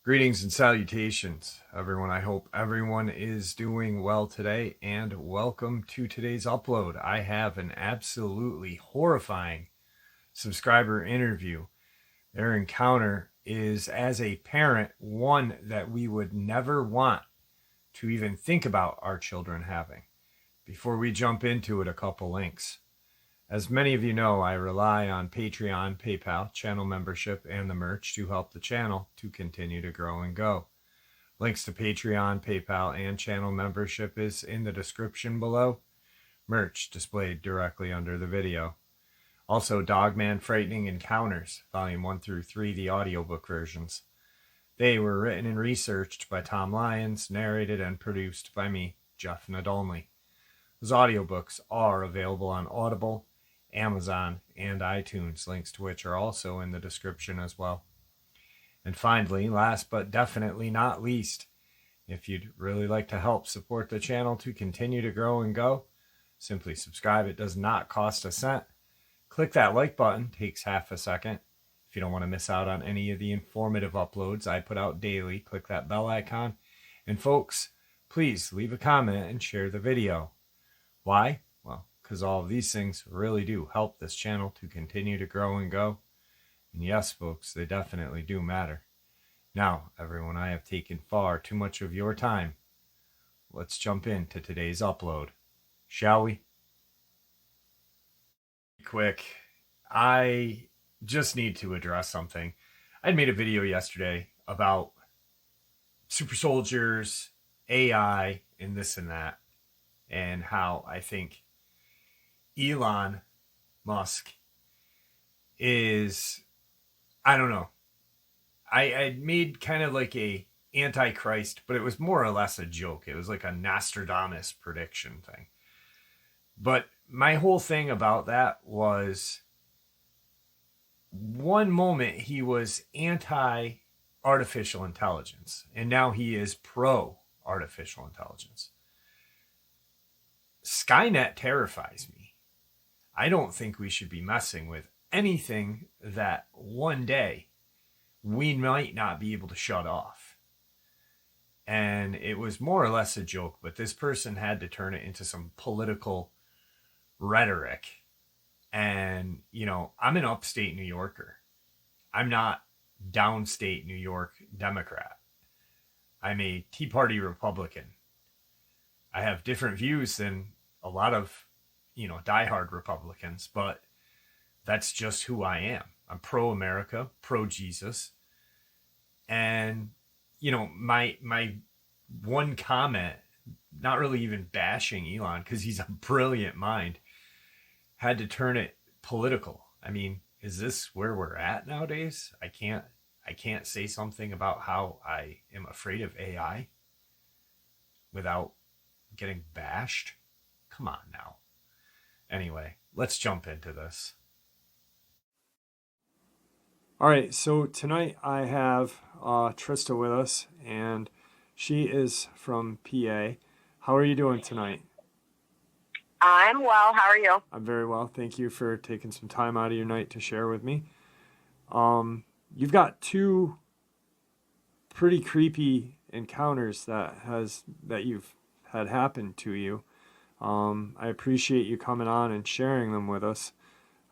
Greetings and salutations, everyone. I hope everyone is doing well today, and welcome to today's upload. I have an absolutely horrifying subscriber interview. Their encounter is, as a parent, one that we would never want to even think about our children having. Before we jump into it, a couple links. As many of you know, I rely on Patreon, PayPal, channel membership, and the merch to help the channel to continue to grow and go. Links to Patreon, PayPal, and channel membership is in the description below. Merch displayed directly under the video. Also, Dogman Frightening Encounters, Volume 1 through 3, the audiobook versions. They were written and researched by Tom Lyons, narrated and produced by me, Jeff Nadolny. Those audiobooks are available on Audible, Amazon, and iTunes, links to which are also in the description as well. And finally, last but definitely not least, if you'd really like to help support the channel to continue to grow and go, simply subscribe. It does not cost a cent. Click that like button, takes half a second. If you don't want to miss out on any of the informative uploads I put out daily, click that bell icon. And folks, please leave a comment and share the video. Why? Well, because all of these things really do help this channel to continue to grow and go. And yes, folks, they definitely do matter. Now, everyone, I have taken far too much of your time. Let's jump into today's upload, shall we? Quick, I just need to address something. I made a video yesterday about super soldiers, AI, and this and that, and how I think Elon Musk is, I don't know. I made kind of like a antichrist, but it was more or less a joke. It was like a Nostradamus prediction thing. But my whole thing about that was, one moment he was anti-artificial intelligence, and now he is pro-artificial intelligence. Skynet terrifies me. I don't think we should be messing with anything that one day we might not be able to shut off. And it was more or less a joke, but this person had to turn it into some political rhetoric. And, you know, I'm an upstate New Yorker. I'm not downstate New York Democrat. I'm a Tea Party Republican. I have different views than a lot of, diehard Republicans, but that's just who I am. I'm pro-America, pro-Jesus. And, my one comment, not really even bashing Elon, because he's a brilliant mind, had to turn it political. I mean, is this where we're at nowadays? I can't say something about how I am afraid of AI without getting bashed. Come on now. Anyway, let's jump into this. All right, so tonight I have Trista with us, and she is from PA. How are you doing tonight? I'm well. How are you? I'm very well. Thank you for taking some time out of your night to share with me. You've got two pretty creepy encounters that you've had happen to you. I appreciate you coming on and sharing them with us.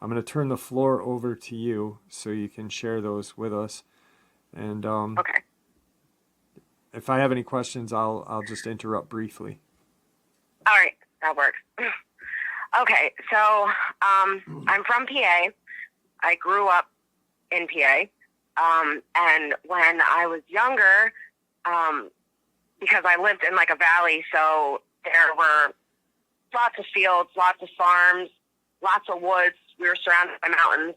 I'm going to turn the floor over to you so you can share those with us. And Okay. if I have any questions, I'll just interrupt briefly. All right. That works. Okay. So I'm from PA. I grew up in PA. And when I was younger, because I lived in like a valley, so there were lots of fields, lots of farms, lots of woods. We were surrounded by mountains.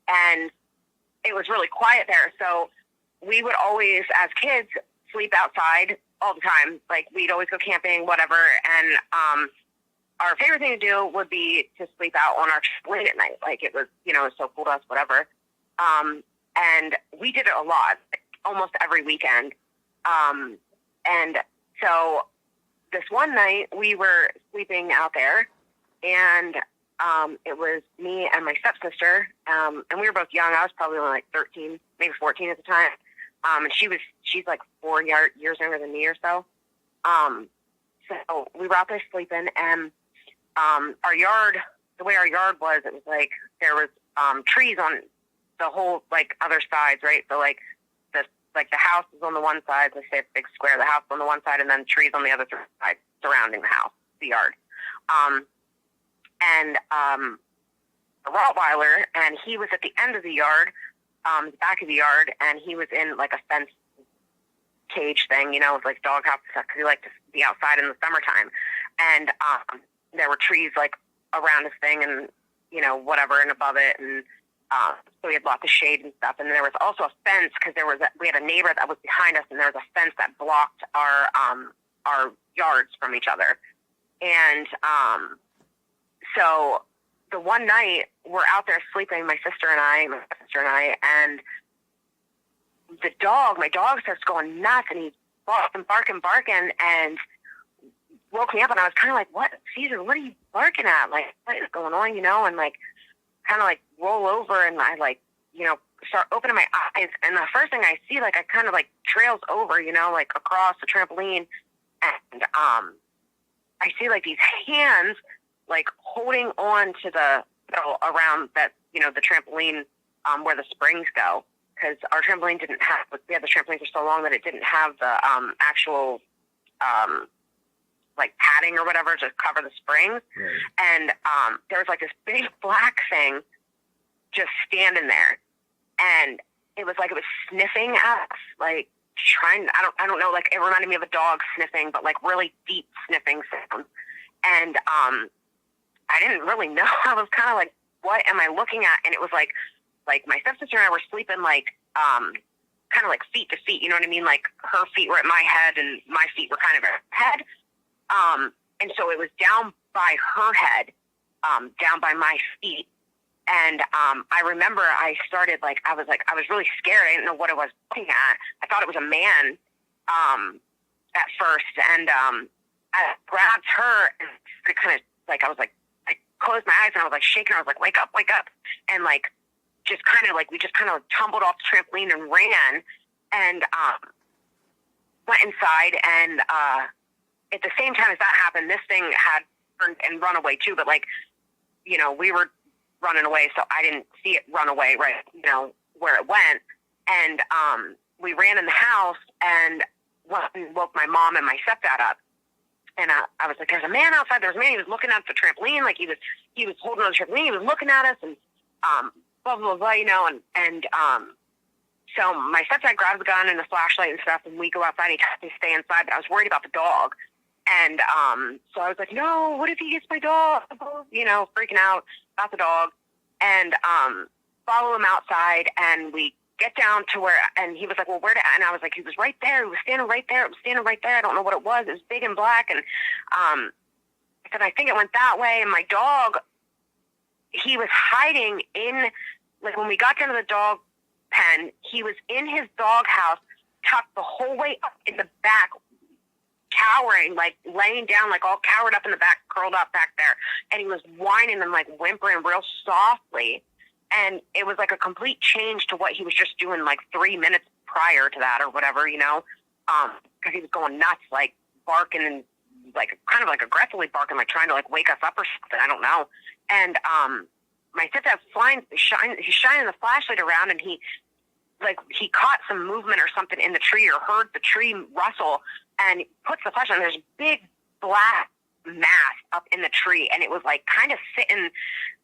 And it was really quiet there. So we would always, as kids, sleep outside all the time. Like, we'd always go camping, whatever. And our favorite thing to do would be to sleep out on our trampoline at night. Like, it was, it was so cool to us, whatever. And we did it a lot, almost every weekend. And so this one night we were sleeping out there, and it was me and my stepsister, and we were both young. I was probably only like 13, maybe 14 at the time, and she's like 4 years younger than me or so. So we were out there sleeping, and our yard, the way our yard was, it was like there was trees on the whole like other sides, right? So like the house is on the one side, let's say it's a big square, the house on the one side, and then trees on the other side surrounding the house, the yard. And a Rottweiler, and he was at the end of the yard, the back of the yard, and he was in like a fence cage thing, you know, with like dog house stuff, because he liked to be outside in the summertime. And there were trees like around his thing, and you know, whatever, and above it, and so we had lots of shade and stuff. And there was also a fence, because we had a neighbor that was behind us, and there was a fence that blocked our yards from each other. And so the one night we're out there sleeping, my sister and I, and my dog starts going nuts, and he's barking, and woke me up, and I was kind of like, what, Caesar, what are you barking at? Like, what is going on, you know? And like, kind of like roll over, and I like, you know, start opening my eyes, and the first thing I see, like, I kind of like trails over, you know, like across the trampoline, and I see like these hands like holding on to the around that, you know, the trampoline where the springs go, because our trampoline didn't have, we had the trampoline for so long that it didn't have the actual like padding or whatever to cover the springs. Right. And there was like this big black thing just standing there, and it was like it was sniffing at us, like trying, I don't know, like it reminded me of a dog sniffing, but like really deep sniffing sounds. And I didn't really know. I was kind of like, what am I looking at? And it was like my stepsister and I were sleeping like kind of like feet to feet, you know what I mean? Like her feet were at my head and my feet were kind of at her head. And so it was down by her head, down by my feet. And I remember I started like, I was really scared. I didn't know what I was looking at. I thought it was a man at first. And I grabbed her, and it kind of like, I was like, I closed my eyes, and I was like shaking. I was like, wake up. And like, just kind of like, we just kind of tumbled off the trampoline and ran, and went inside. And at the same time as that happened, this thing had turned and run away too. But like, you know, we were running away, so I didn't see it run away, right, you know, where it went. And we ran in the house and woke my mom and my stepdad up. And I was like, there's a man outside. There's a man. He was looking at the trampoline. Like he was holding on the trampoline. He was looking at us, and blah, blah, blah, you know. And so my stepdad grabs the gun and the flashlight and stuff, and we go outside. He tells me to stay inside, but I was worried about the dog. And so I was like, no, what if he gets my dog? You know, freaking out about the dog. And follow him outside, and we get down to where, and he was like, well, where to, and I was like, he was right there. He was standing right there. It was standing right there. I don't know what it was. It was big and black. And I said, I think it went that way. And my dog, he was hiding in, like when we got down to the dog pen, he was in his dog house, tucked the whole way up in the back, cowering, like laying down, like all cowered up in the back, curled up back there. And he was whining and like whimpering real softly. And it was like a complete change to what he was just doing like 3 minutes prior to that or whatever, you know, because he was going nuts, like barking and like kind of like aggressively barking, like trying to like wake us up or something. I don't know. And my stepdad's he's shining the flashlight around, and he caught some movement or something in the tree, or heard the tree rustle, and he puts the flashlight, and there's a big black mass up in the tree, and it was like kind of sitting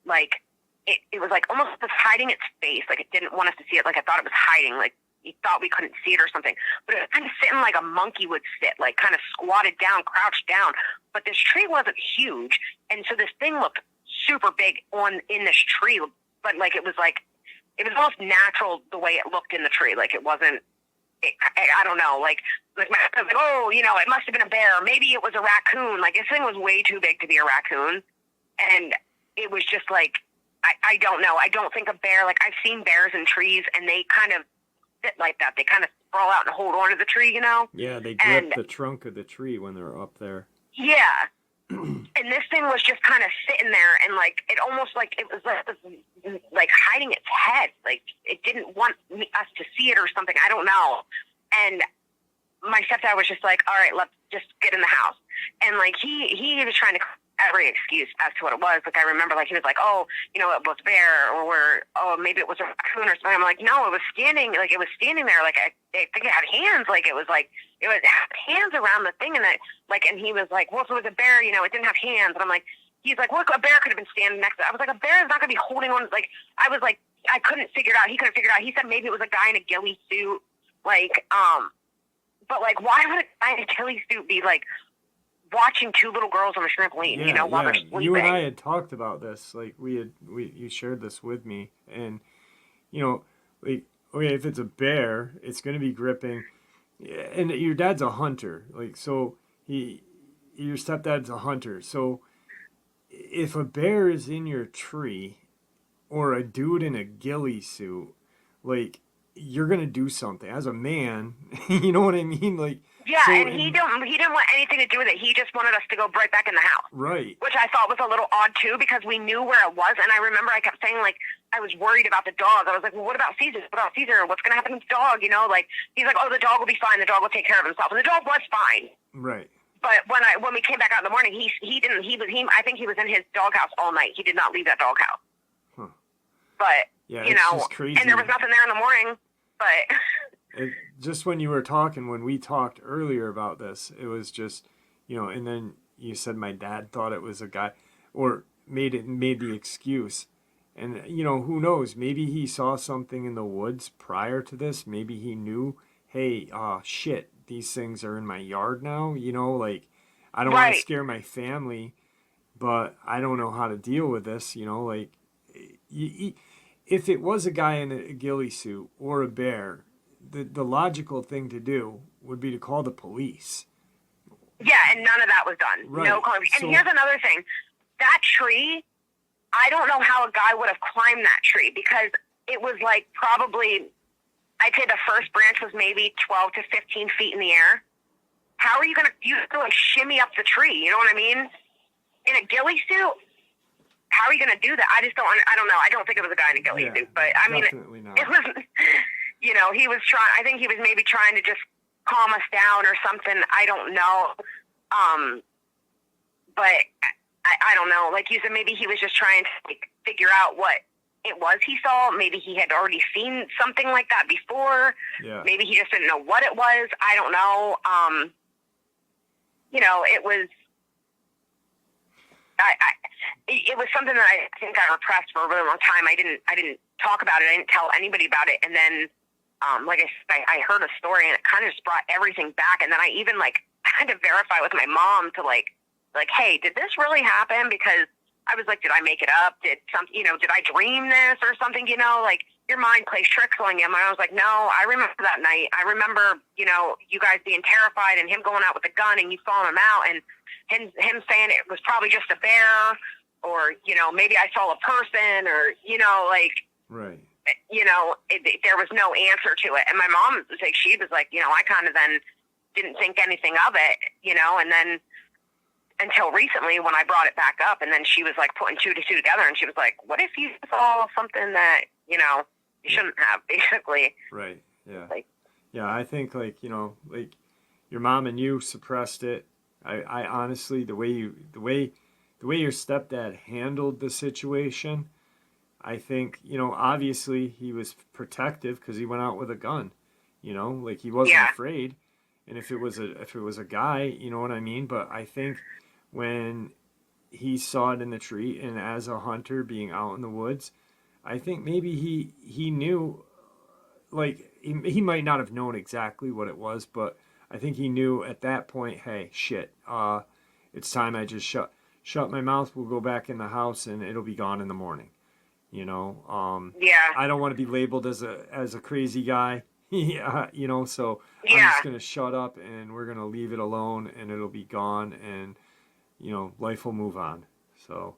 like, it was like almost just hiding its face, like it didn't want us to see it, like I thought it was hiding, like he thought we couldn't see it or something, but it was kind of sitting like a monkey would sit, like kind of squatted down, crouched down. But this tree wasn't huge, and so this thing looked super big in this tree, but like it was almost natural the way it looked in the tree, like it wasn't, I don't know, like my husband was like, oh, you know, it must have been a bear, maybe it was a raccoon, like this thing was way too big to be a raccoon. And it was just like, I don't know. I don't think a bear, like I've seen bears in trees, and they kind of sit like that. They kind of sprawl out and hold on to the tree, you know? Yeah, they grip the trunk of the tree when they're up there. Yeah. And and this thing was just kind of sitting there, and like it almost like it was like hiding its head, like it didn't want us to see it or something. I don't know. And my stepdad was just like, all right, let's just get in the house. And like he was trying to every excuse as to what it was. Like I remember, like he was like, oh, you know, it was a bear, or oh, maybe it was a raccoon or something. I'm like, no, it was standing there. Like I think it had hands. Like it had hands around the thing, and that like, and he was like, well, if it was a bear, you know, it didn't have hands. And I'm like, he's like, well, a bear could have been standing next to it. I was like, a bear is not going to be holding on. Like I was like, I couldn't figure it out. He couldn't figure it out. He said maybe it was a guy in a ghillie suit. Like, but like, why would a guy in a ghillie suit be like watching two little girls on a trampoline, you know, while they're sleeping? You and I had talked about this. Like you shared this with me, and you know, like, okay, if it's a bear, it's going to be gripping, and your dad's a hunter, like, so your stepdad's a hunter, so if a bear is in your tree, or a dude in a ghillie suit, like, you're gonna do something as a man. You know what I mean? Like, yeah, so, and he didn't want anything to do with it. He just wanted us to go right back in the house. Right. Which I thought was a little odd too, because we knew where it was, and I remember I kept saying, like, I was worried about the dog. I was like, well, what about Caesar? What about Caesar? What's gonna happen to the dog? You know, like, he's like, oh, the dog will be fine. The dog will take care of himself, and the dog was fine. Right. But when we came back out in the morning, I think he was in his doghouse all night. He did not leave that doghouse. Huh. But yeah, you know, crazy. And there was nothing there in the morning. But just when we talked earlier about this, it was just, you know, and then you said my dad thought it was a guy, or made the excuse, and you know, who knows? Maybe he saw something in the woods prior to this. Maybe he knew, hey, shit, these things are in my yard now. You know, like, I don't want to scare my family, but I don't know how to deal with this. You know, like, if it was a guy in a ghillie suit or a bear, the logical thing to do would be to call the police. Yeah, and none of that was done. Right. No calling. And here's another thing. That tree, I don't know how a guy would have climbed that tree, because it was like probably, I'd say the first branch was maybe 12 to 15 feet in the air. How are you going to like shimmy up the tree? You know what I mean? In a ghillie suit? How are you going to do that? I don't know. I don't think it was a guy in a ghillie suit, but I mean, it was, you know, I think he was maybe trying to just calm us down or something. I don't know. But I don't know. Like you said, maybe he was just trying to like figure out what it was he saw. Maybe he had already seen something like that before. Yeah. Maybe he just didn't know what it was. I don't know. You know, it was, it was something that I think I repressed for a really long time. I didn't talk about it. I didn't tell anybody about it. And then, like I heard a story, and it kind of just brought everything back. And then I even like had to verify with my mom to like, hey, did this really happen? Because I was like, did I make it up? Did I dream this or something? You know, like, your mind plays tricks on you. And I was like, no, I remember that night. I remember, you know, you guys being terrified, and him going out with a gun, and you following him out, and him saying it was probably just a bear, or, you know, maybe I saw a person, or, you know, like, right. You know, there was no answer to it. And my mom was like, she was like, you know, I kind of then didn't think anything of it, you know, and then until recently when I brought it back up, and then she was like putting two to two together, and she was like, what if you saw something that, you know, you shouldn't have, basically. Right. Yeah. Like, yeah, I think, like, you know, like, your mom and you suppressed it. I honestly, the way your stepdad handled the situation, I think, you know, obviously he was protective because he went out with a gun, you know, like, he wasn't afraid. And if it was a guy, you know what I mean? But I think when he saw it in the tree, and as a hunter being out in the woods, I think maybe he knew, like, he might not have known exactly what it was, but I think he knew at that point, hey, shit, it's time I just shut my mouth. We'll go back in the house, and it'll be gone in the morning. You know, I don't want to be labeled as a crazy guy. Yeah, you know, so I'm just going to shut up, and we're going to leave it alone, and it'll be gone, and, you know, life will move on. So,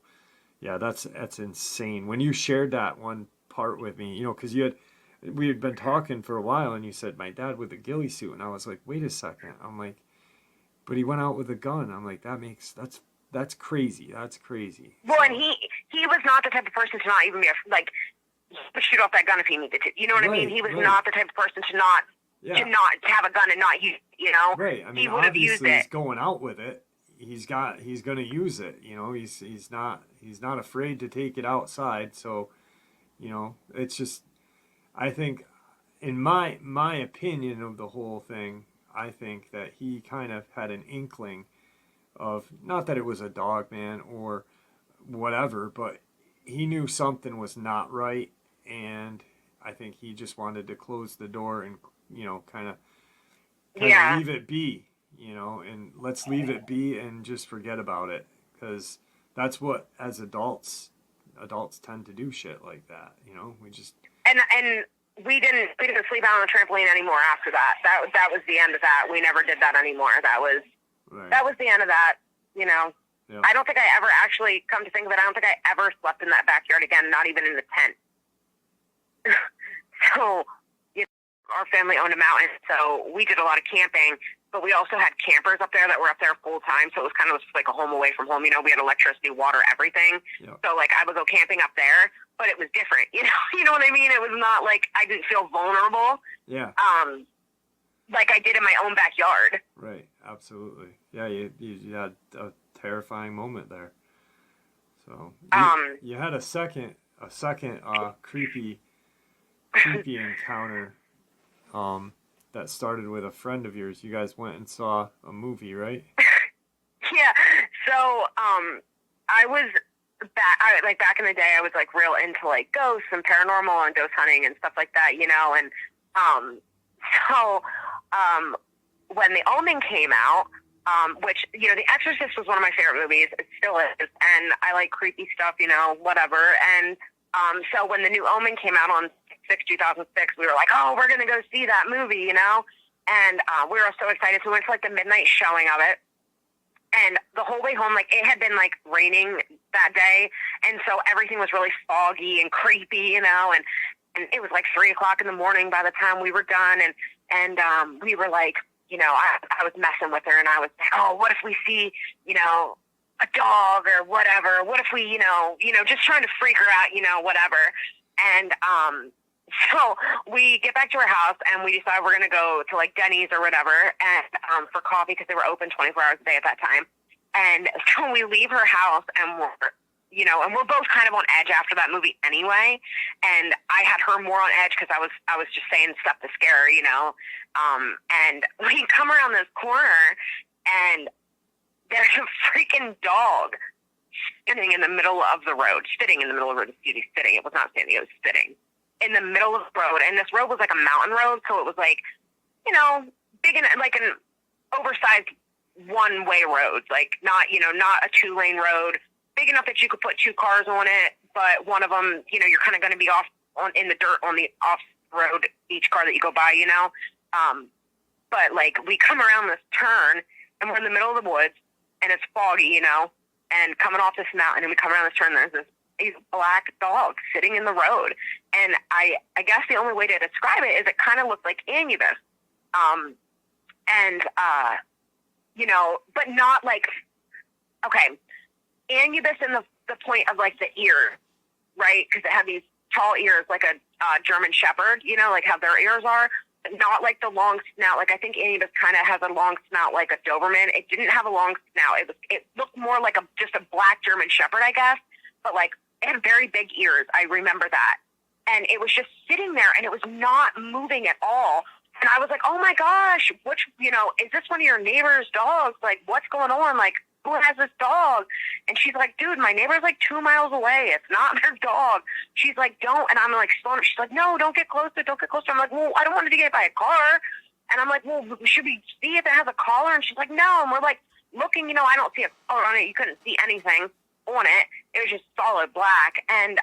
yeah, that's insane. When you shared that one part with me, you know, because we had been talking for a while, and you said, my dad with a ghillie suit, and I was like, wait a second. I'm like, but he went out with a gun. I'm like, that's that's crazy. That's crazy. Well, So, and he was not the type of person to not even be like, he would shoot off that gun if he needed to. You know what I mean? He was not the type of person to not have a gun and not use. You know, right. I mean, he would have used obviously, he's it. going out with it. He's going to use it. You know, he's not afraid to take it outside. So, you know, it's just, I think, in my opinion of the whole thing, I think that he kind of had an inkling of, not that it was a Dogman or whatever, but he knew something was not right, and I think he just wanted to close the door and, you know, kind of leave it be, you know, and let's leave it be and just forget about it, because that's what, as adults tend to do shit like that, you know. We just and we didn't sleep out on the trampoline anymore after that. That was the end of that. We never did that anymore. That was the end of that, you know. Yeah. I don't think I ever actually, come to think of it, I don't think I ever slept in that backyard again, not even in the tent. So, you know, our family owned a mountain, so we did a lot of camping, but we also had campers up there that were up there full time, so it was kind of like a home away from home. You know, we had electricity, water, everything. Yeah. So, like, I would go camping up there, but it was different. You know what I mean? It was not like I didn't feel vulnerable. Yeah. Like I did in my own backyard. Right. Absolutely. Yeah. You had a terrifying moment there. So you had a second creepy encounter that started with a friend of yours. You guys went and saw a movie, right? Yeah. So I was back in the day, I was like real into like ghosts and paranormal and ghost hunting and stuff like that, you know. And so when The Omen came out, which, you know, The Exorcist was one of my favorite movies. It still is. And I like creepy stuff, you know, whatever. And so when The New Omen came out on 2006, we were like, oh, we're going to go see that movie, you know? And we were so excited. So we went to like the midnight showing of it. And the whole way home, like, it had been like raining that day. And so everything was really foggy and creepy, you know? And it was like 3:00 in the morning by the time we were done. And we were like, you know, I was messing with her, and I was like, oh, what if we see, you know, a dog or whatever? What if we, you know, just trying to freak her out, you know, whatever. And so we get back to our house, and we decide we're going to go to like Denny's or whatever, and for coffee, because they were open 24 hours a day at that time. And so we leave her house, and we're both kind of on edge after that movie anyway. And I had her more on edge because I was just saying stuff to scare her, you know. And we come around this corner, and there's a freaking dog sitting in the middle of the road. Sitting in the middle of the road. Excuse me, sitting. It was not standing. It was sitting in the middle of the road. And this road was like a mountain road, so it was like, you know, big and like an oversized one-way road, like not a two-lane road, big enough that you could put two cars on it, but one of them, you know, you're kind of going to be off in the dirt on the off road each car that you go by, you know. But like we come around this turn, and we're in the middle of the woods, and it's foggy, you know, and coming off this mountain, and we come around this turn, there's this black dog sitting in the road, and I guess the only way to describe it is it kind of looked like Anubis, you know, but not like, okay, Anubis in the point of like the ears, right? Because it had these tall ears, like a German Shepherd, you know, like how their ears are, but not like the long snout. Like I think Anubis kind of has a long snout like a Doberman. It didn't have a long snout. It looked more like just a black German Shepherd, I guess, but like it had very big ears. I remember that. And it was just sitting there, and it was not moving at all. And I was like, oh my gosh, is this one of your neighbor's dogs? Like, what's going on? Like, who has this dog? And she's like, dude, my neighbor's like 2 miles away. It's not their dog. She's like, don't. And I'm like, she's like, no, don't get closer. Don't get closer. I'm like, well, I don't want it to get hit by a car. And I'm like, well, should we see if it has a collar? And she's like, no. And we're like looking, you know, I don't see a collar on it. You couldn't see anything on it. It was just solid black. And,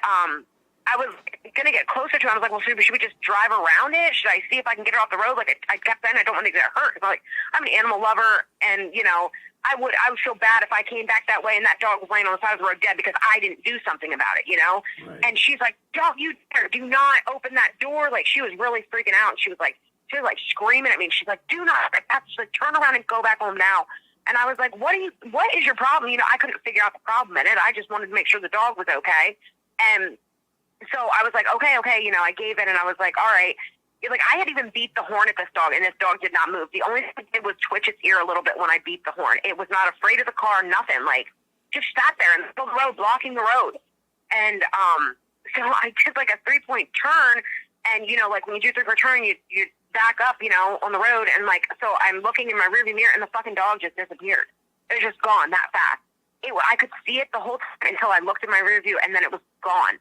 I was going to get closer to it. I was like, well, should we just drive around it? Should I see if I can get her off the road? Like, I kept saying I don't want to get hurt. Cause I'm an animal lover, and, you know, I would feel bad if I came back that way and that dog was laying on the side of the road dead because I didn't do something about it, you know? Right. And she's like, don't you dare, do not open that door. Like, she was really freaking out. And she was like screaming at me. And she's like, do not, like, that's like, turn around and go back home now. And I was like, what is your problem? You know, I couldn't figure out the problem in it. I just wanted to make sure the dog was okay. And so I was like, okay, you know, I gave in and I was like, all right. Like, I had even beat the horn at this dog, and this dog did not move. The only thing it did was twitch its ear a little bit when I beat the horn. It was not afraid of the car, nothing. Like, just sat there in the middle of the road, blocking the road. And so I did, like, a 3-point turn, and, you know, like, when you do a 3-point turn, you back up, you know, on the road, and, like, so I'm looking in my rearview mirror, and the fucking dog just disappeared. It was just gone that fast. I could see it the whole time until I looked in my rearview, and then it was gone.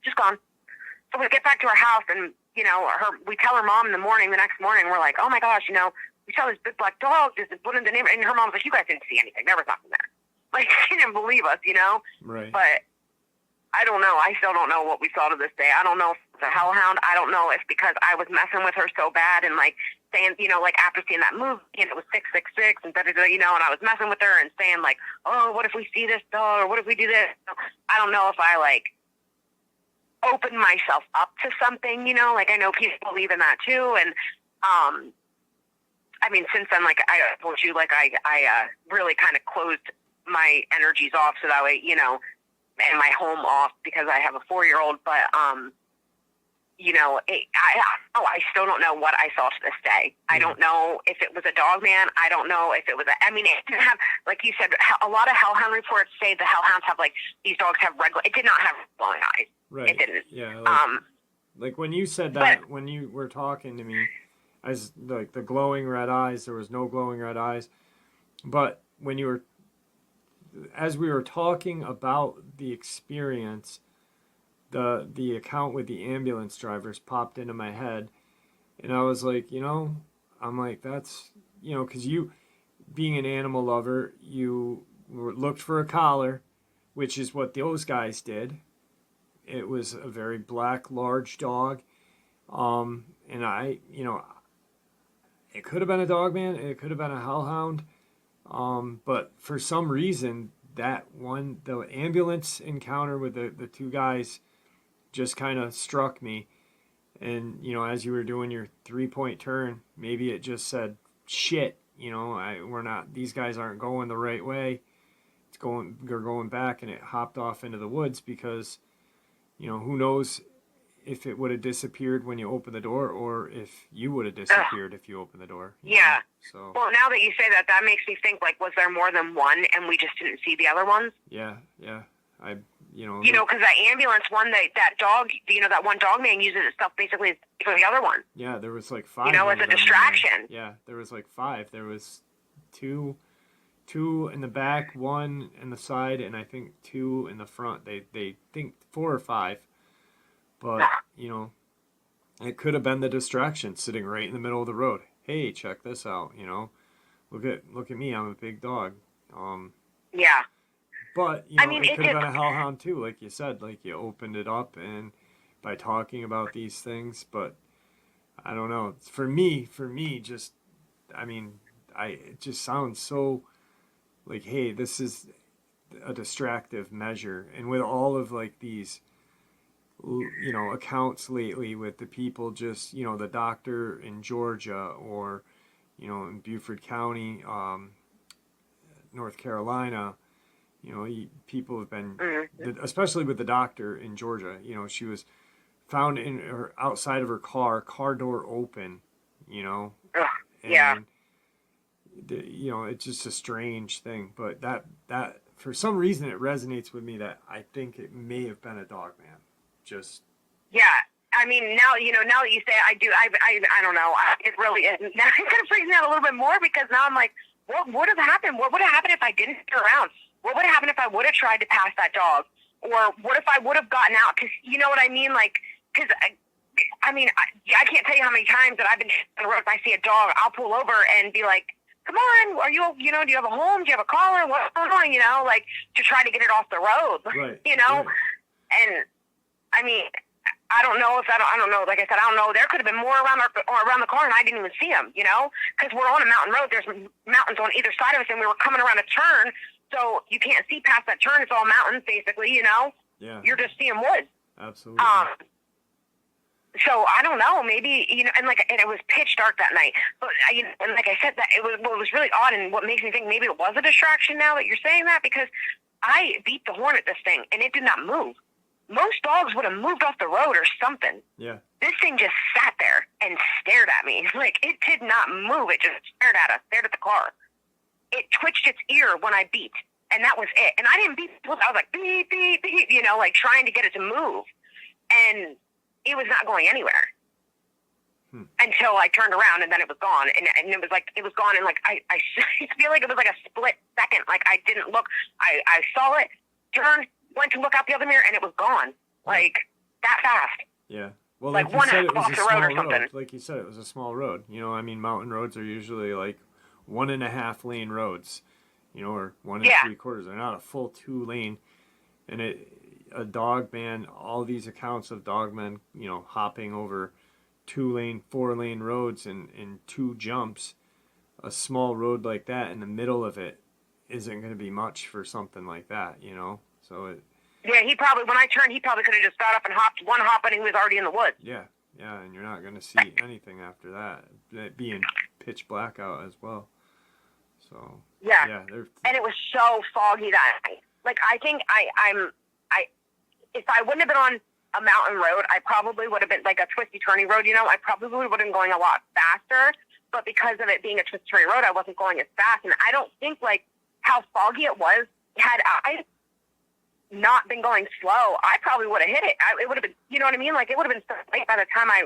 Just gone. So we get back to our house, and, you know, we tell her mom in the next morning, we're like, oh my gosh, you know, we saw this big black dog just put in the neighborhood, and her mom's like, you guys didn't see anything. There was nothing there. Like, she didn't believe us, you know? Right. But I don't know. I still don't know what we saw to this day. I don't know if it's a hellhound. I don't know if because I was messing with her so bad and, like, saying, you know, like, after seeing that movie, and it was 666 and da-da-da, you know, and I was messing with her and saying, like, oh, what if we see this dog, or what if we do this? I don't know if I, like, open myself up to something, you know, like I know people believe in that too. And, I mean, since then, like I told you, like I really kind of closed my energies off so that way, you know, and my home off because I have a 4-year-old, but, you know, I still don't know what I saw to this day. I don't know if it was a Dogman. I don't know if it was I mean, it didn't have, like you said, a lot of hellhound reports say the hellhounds have, like, these dogs have it did not have glowing eyes. Right. It didn't. Yeah. Like when you said that, when you were talking to me, as like the glowing red eyes, there was no glowing red eyes. But as we were talking about the experience, the account with the ambulance drivers popped into my head, and I was like, you know, I'm like, that's, you know, because you, being an animal lover, you looked for a collar, which is what those guys did. It was a very black, large dog. And I, you know, it could have been a Dogman, it could have been a hellhound. But for some reason, the ambulance encounter with the two guys just kind of struck me. And, you know, as you were doing your 3-point turn, maybe it just said, shit, you know, these guys aren't going the right way. They're going back, and it hopped off into the woods because, you know, who knows if it would have disappeared when you opened the door, or if you would have disappeared if you opened the door. Yeah. So. Well, now that you say that, that makes me think, like, was there more than one and we just didn't see the other ones? Yeah. You know, because that ambulance one, that dog, you know, that one Dogman uses itself basically for the other one. Yeah, there was like 5. You know, as a distraction. Yeah, there was like 5. There was two in the back, 1 in the side, and I think 2 in the front. They think 4 or 5, but you know, it could have been the distraction sitting right in the middle of the road. Hey, check this out. You know, look at me. I'm a big dog. Yeah. But you know, I mean, it could have been a hellhound too, like you said. Like you opened it up and by talking about these things, but I don't know. For me, just I mean, it just sounds so. Like, hey, this is a distractive measure. And with all of, like, these, you know, accounts lately with the people just, you know, the doctor in Georgia or, you know, in Beaufort County, North Carolina, you know, people have been, especially with the doctor in Georgia, you know, she was found outside of her car door open, you know. Yeah. You know, it's just a strange thing, but that for some reason it resonates with me that I think it may have been a Dogman. Just I mean, now that you say it, I don't know. It really is. Now it kind of freaks me out a little bit more because now I'm like, what would have happened? What would have happened if I didn't stick around? What would have happened if I would have tried to pass that dog? Or what if I would have gotten out? Because you know what I mean? Like, because I mean, I can't tell you how many times that I've been on the road. If I see a dog, I'll pull over and be like, come on, do you have a home? Do you have a collar? What's going on? You know, like to try to get it off the road, right, you know? Right. And I mean, I don't know. Like I said, I don't know. There could have been more around the car and I didn't even see them, you know, because we're on a mountain road. There's mountains on either side of us and we were coming around a turn. So you can't see past that turn. It's all mountains basically, you know? Yeah. You're just seeing woods. Absolutely. So I don't know, maybe, and it was pitch dark that night. But and like I said, that it was really odd, and what makes me think maybe it was a distraction now that you're saying that, because I beat the horn at this thing and it did not move. Most dogs would have moved off the road or something. Yeah. This thing just sat there and stared at me. Like, it did not move. It just stared at us, stared at the car. It twitched its ear when I beat, and that was it. And I didn't beat. I was like, beep, beep, beep, like trying to get it to move. And it was not going anywhere until I turned around, and then it was gone. And it was gone. And I feel like it was like a split second. Like, I didn't look. I saw it, turned, went to look out the other mirror, and it was gone. Like, that fast. Yeah. Well, like one off the road or something. Like you said, it was a small road. Mountain roads are usually like 1.5 lane roads, or 1 3/4. They're not a full 2 lane. And a Dogman, all these accounts of Dogmen, hopping over 2 lane, 4 lane roads in 2 jumps, a small road like that in the middle of it isn't going to be much for something like that, So yeah, when I turned, he probably could have just got up and hopped one hop, and he was already in the woods. Yeah, and you're not going to see anything after that. It being pitch black out as well. So yeah, and it was so foggy that night. Like, I think if I wouldn't have been on a mountain road, I probably would have been like a twisty turny road. I probably would have been going a lot faster. But because of it being a twisty turny road, I wasn't going as fast. And I don't think like how foggy it was. Had I not been going slow, I probably would have hit it. It would have been, you know what I mean? Like, it would have been so late by the time I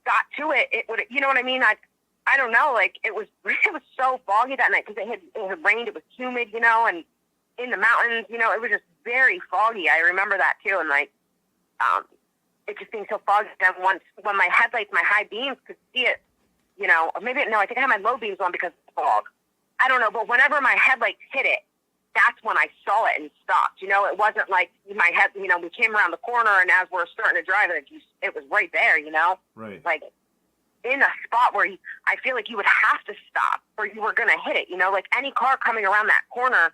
got to it. It would, you know what I mean? I don't know. Like, it was so foggy that night because it had rained. It was humid, and in the mountains, it was just very foggy. I remember that too. And like, it just being so foggy. And once when my headlights, my high beams could see it, or maybe no, I think I had my low beams on because of the fog. I don't know, but whenever my headlights hit it, that's when I saw it and stopped. It wasn't like my head, we came around the corner and as we're starting to drive it was right there, Right. Like in a spot where I feel like you would have to stop or you were going to hit it, like any car coming around that corner.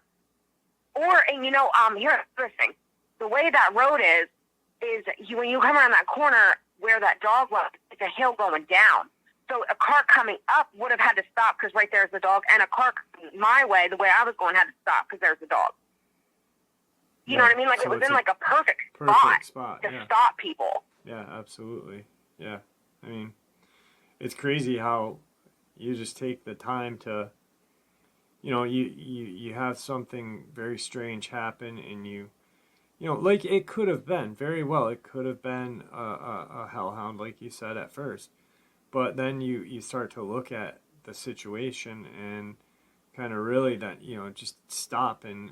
Here's the thing. The way that road is when you come around that corner where that dog was, it's a hill going down. So a car coming up would have had to stop because right there's the dog, and a car coming my way, the way I was going, had to stop because there's the dog. You know what I mean? Like, so it was in like a perfect spot to stop people. Yeah, absolutely. Yeah. I mean, it's crazy how you just take the time to, you have something very strange happen and like it could have been, very well, it could have been a hellhound, like you said at first. But then you start to look at the situation and kind of really that, just stop and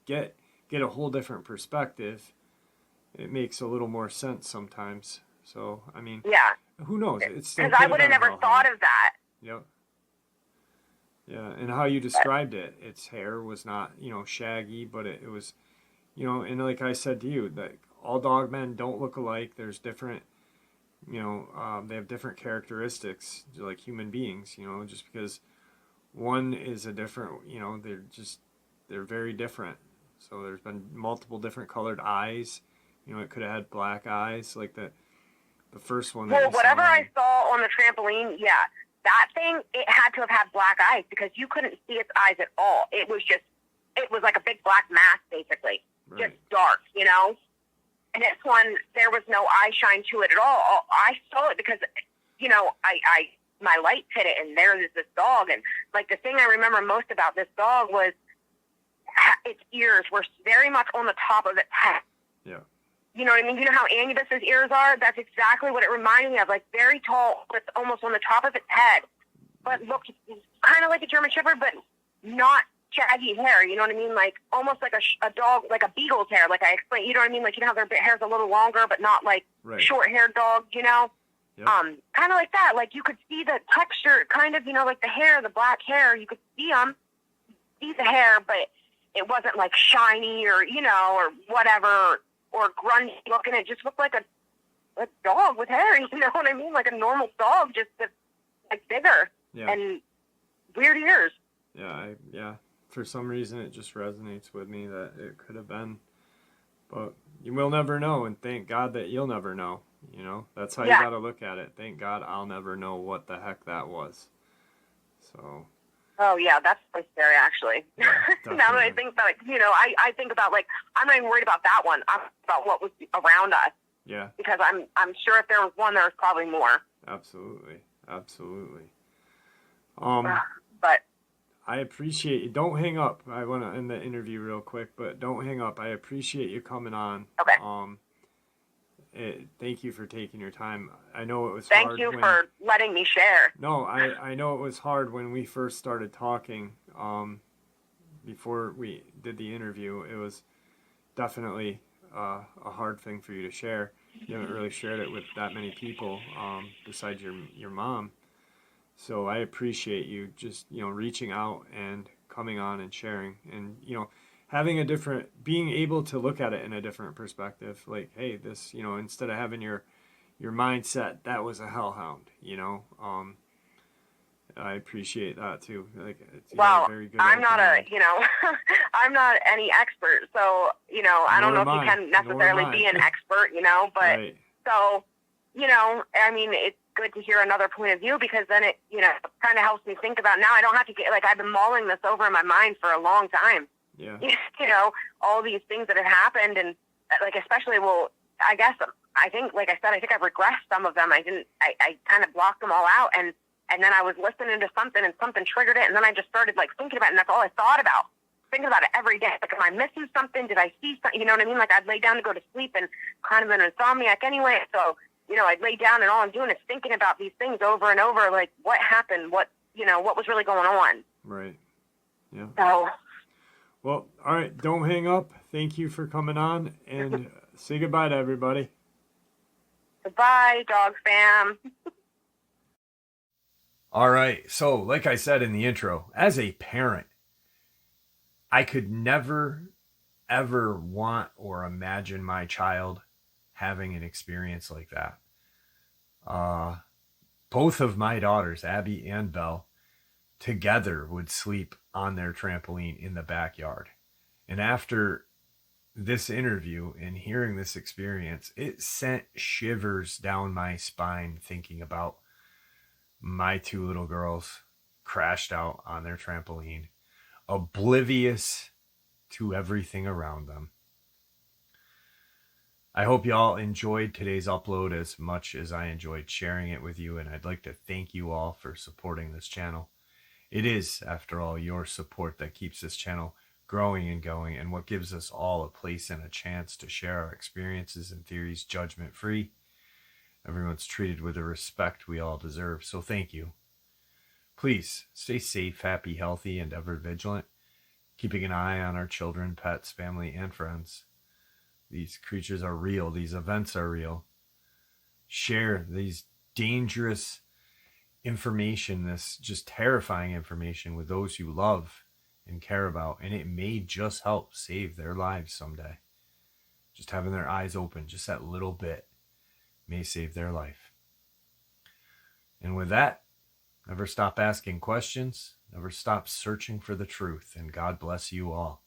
get a whole different perspective. It makes a little more sense sometimes. So, I mean, yeah. Who knows? It's still because I would have never thought of that. Yep. Yeah, and how you described it, its hair was not, shaggy, but it was, and like I said to you, that all Dogmen don't look alike. There's different, they have different characteristics, like human beings, just because one is a different, they're very different. So there's been multiple different colored eyes. It could have had black eyes, like the first one. Well, whatever I saw on the trampoline, yeah, that thing, it had to have had black eyes because you couldn't see its eyes at all. It was like a big black mask, basically, just dark, And this one, there was no eye shine to it at all. I saw it because, my lights hit it, and there is this dog. And, like, the thing I remember most about this dog was its ears were very much on the top of its head. Yeah. You know what I mean? You know how Anubis's ears are? That's exactly what it reminded me of. Like, very tall, but almost on the top of its head. But looked kind of like a German Shepherd, but not shaggy hair, you know what I mean? Like, almost like a dog, like a beagle's hair, like I explained, you know what I mean? Like, how their hair's a little longer, but not like short-haired dogs, Yep. Kind of like that. Like, you could see the texture, kind of, like the hair, the black hair, you could see the hair, but it wasn't like shiny or, or whatever, or grungy looking. It just looked like a dog with hair, you know what I mean? Like a normal dog, just like bigger and weird ears. Yeah. For some reason, it just resonates with me that it could have been, but you will never know, and thank God that you'll never know. You know, that's how you Yeah. got to look at it. Thank God I'll never know what the heck that was. So. Oh yeah, that's pretty scary actually. Yeah, Now that I think about it, you know, I think about like I'm not even worried about that one. I'm about what was around us. Yeah. Because I'm sure if there was one, there's probably more. Absolutely. Absolutely. But I appreciate you. Don't hang up. I want to end the interview real quick, but don't hang up. I appreciate you coming on. okay. Thank you for taking your time. I know it was Thank hard. you for letting me share. No, I know it was hard when we first started talking. Before we did the interview, it was definitely a hard thing for you to share. You haven't really shared it with that many people besides your mom. So I appreciate you just, you know, reaching out and coming on and sharing and, you know, having being able to look at it in a different perspective. Like, hey, this, you know, instead of having your mindset, that was a hellhound, you know. I appreciate that too. Like, Well, very good. I'm not you know, I'm not any expert. So, you know, I don't know if you can necessarily be an expert, you know, but right. So, you know, I mean, it's good to hear another point of view because then it, you know, kind of helps me think about now I don't have to get, like, I've been mulling this over in my mind for a long time. Yeah. You know, all these things that have happened and like, especially, well, I guess, I think, like I said, I think I've regressed some of them. I kind of blocked them all out and then I was listening to something and something triggered it. And then I just started like thinking about it and that's all I thought about. Thinking about it every day. Like, am I missing something? Did I see something? You know what I mean? Like I'd lay down to go to sleep and kind of an insomniac anyway. So, you know, I'd lay down and all I'm doing is thinking about these things over and over. Like what happened? What, you know, what was really going on? Right. Yeah. So. Well, all right. Don't hang up. Thank you for coming on and say goodbye to everybody. Goodbye, dog fam. All right. So, like I said in the intro, as a parent, I could never, ever want or imagine my child having an experience like that. Both of my daughters, Abby and Belle, together would sleep on their trampoline in the backyard. And after this interview and hearing this experience, it sent shivers down my spine thinking about my two little girls crashed out on their trampoline, oblivious to everything around them. I hope y'all enjoyed today's upload as much as I enjoyed sharing it with you, and I'd like to thank you all for supporting this channel. It is, after all, your support that keeps this channel growing and going, and what gives us all a place and a chance to share our experiences and theories judgment-free. Everyone's treated with the respect we all deserve, so thank you. Please stay safe, happy, healthy, and ever vigilant, keeping an eye on our children, pets, family, and friends. These creatures are real. These events are real. Share these dangerous information, this just terrifying information with those you love and care about, and it may just help save their lives someday. Just having their eyes open, just that little bit, may save their life. And with that, never stop asking questions, never stop searching for the truth, and God bless you all.